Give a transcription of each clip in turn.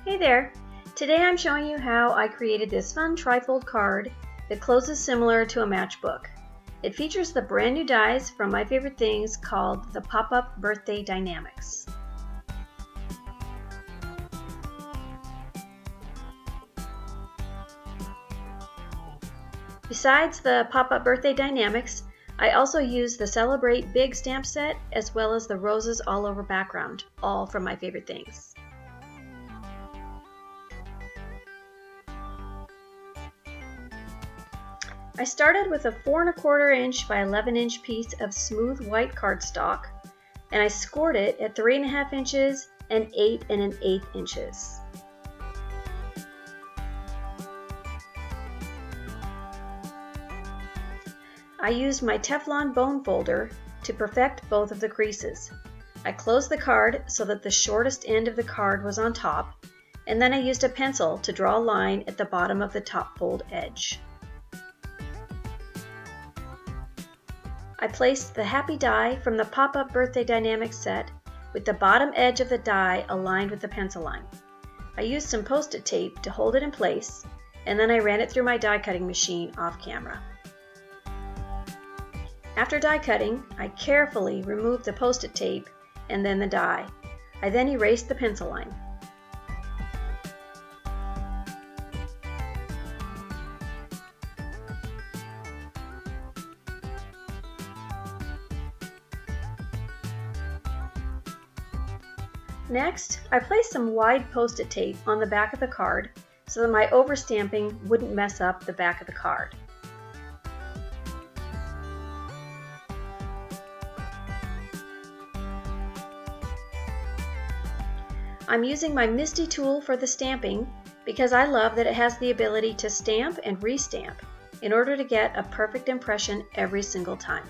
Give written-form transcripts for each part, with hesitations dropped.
Hey there! Today I'm showing you how I created this fun trifold card that closes similar to a matchbook. It features the brand new dies from my favorite things called the Pop-Up Birthday Die-Namics. Besides the Pop-Up Birthday Die-Namics, I also use the Celebrate Big stamp set as well as the roses all over background, all from my favorite things. I started with a 4 1/4 inch by 11 inch piece of smooth white cardstock, and I scored it at 3 1/2 inches and 8 1/8 inches. I used my Teflon bone folder to perfect both of the creases. I closed the card so that the shortest end of the card was on top, and then I used a pencil to draw a line at the bottom of the top fold edge. I placed the happy die from the Pop-Up Birthday Die-Namics set with the bottom edge of the die aligned with the pencil line. I used some Post-it tape to hold it in place, and then I ran it through my die cutting machine off camera. After die cutting, I carefully removed the Post-it tape and then the die. I then erased the pencil line. Next, I placed some wide Post-it tape on the back of the card so that my overstamping wouldn't mess up the back of the card. I'm using my MFT tool for the stamping because I love that it has the ability to stamp and restamp in order to get a perfect impression every single time.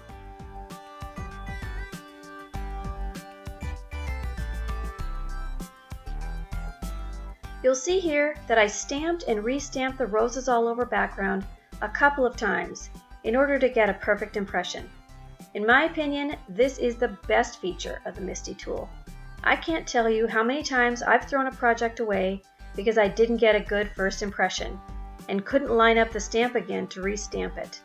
You'll see here that I stamped and restamped the roses all over background a couple of times in order to get a perfect impression. In my opinion, this is the best feature of the MFT tool. I can't tell you how many times I've thrown a project away because I didn't get a good first impression and couldn't line up the stamp again to restamp it.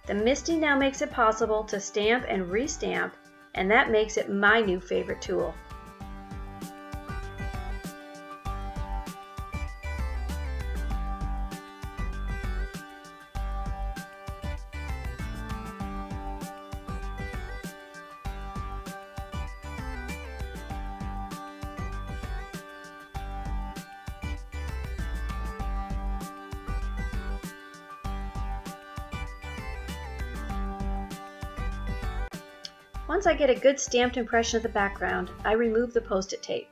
The MFT now makes it possible to stamp and restamp, and that makes it my new favorite tool. Once I get a good stamped impression of the background, I remove the Post-it tape.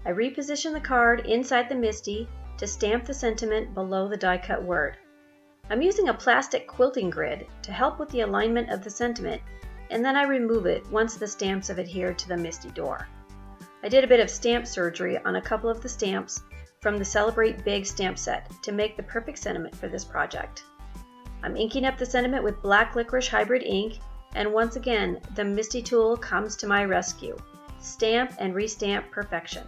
I reposition the card inside the MFT to stamp the sentiment below the die-cut word. I'm using a plastic quilting grid to help with the alignment of the sentiment, and then I remove it once the stamps have adhered to the MFT door. I did a bit of stamp surgery on a couple of the stamps from the Celebrate Big stamp set to make the perfect sentiment for this project. I'm inking up the sentiment with black licorice hybrid ink, and once again, the MFT tool comes to my rescue. Stamp and restamp perfection.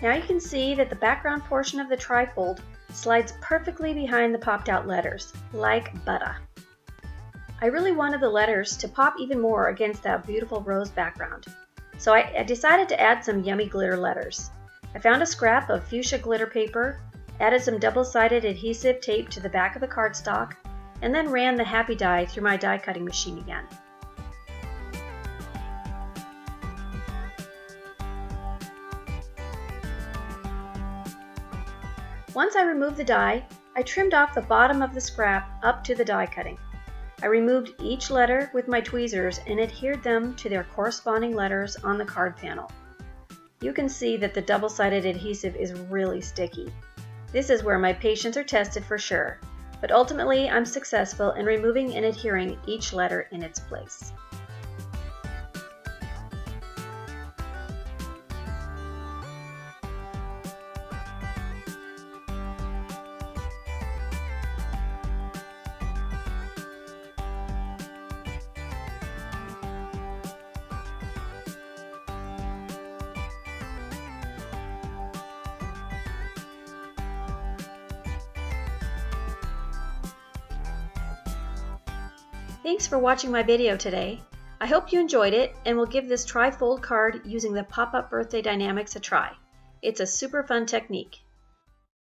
Now you can see that the background portion of the trifold slides perfectly behind the popped out letters, like butter. I really wanted the letters to pop even more against that beautiful rose background, so I decided to add some yummy glitter letters. I found a scrap of fuchsia glitter paper, added some double-sided adhesive tape to the back of the cardstock, and then ran the happy die through my die cutting machine again. Once I removed the die, I trimmed off the bottom of the scrap up to the die cutting. I removed each letter with my tweezers and adhered them to their corresponding letters on the card panel. You can see that the double-sided adhesive is really sticky. This is where my patience are tested for sure, but ultimately I'm successful in removing and adhering each letter in its place. Thanks for watching my video today. I hope you enjoyed it and will give this tri-fold card using the pop-up birthday Die-Namics a try. It's a super fun technique.